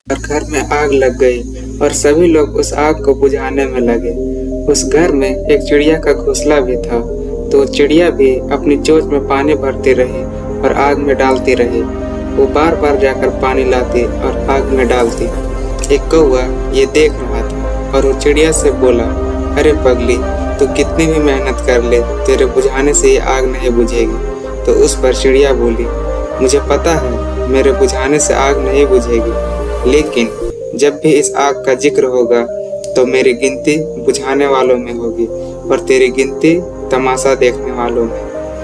और घर में आग लग गई और सभी लोग उस आग को बुझाने में लगे। उस घर में एक चिड़िया का घोंसला भी था, तो चिड़िया भी अपनी चोंच में पानी भरती रही और आग में डालती रही। वो बार बार जाकर पानी लाती और आग में डालती। एक कौवा ये देख रहा था और वो चिड़िया से बोला, अरे पगली, तू कितनी भी मेहनत कर ले, तेरे बुझाने से ये आग नहीं बुझेगी। तो उस पर चिड़िया बोली, मुझे पता है मेरे बुझाने से आग नहीं बुझेगी, लेकिन जब भी इस आग का जिक्र होगा तो मेरी गिनती बुझाने वालों में होगी और तेरी गिनती तमाशा देखने वालों में।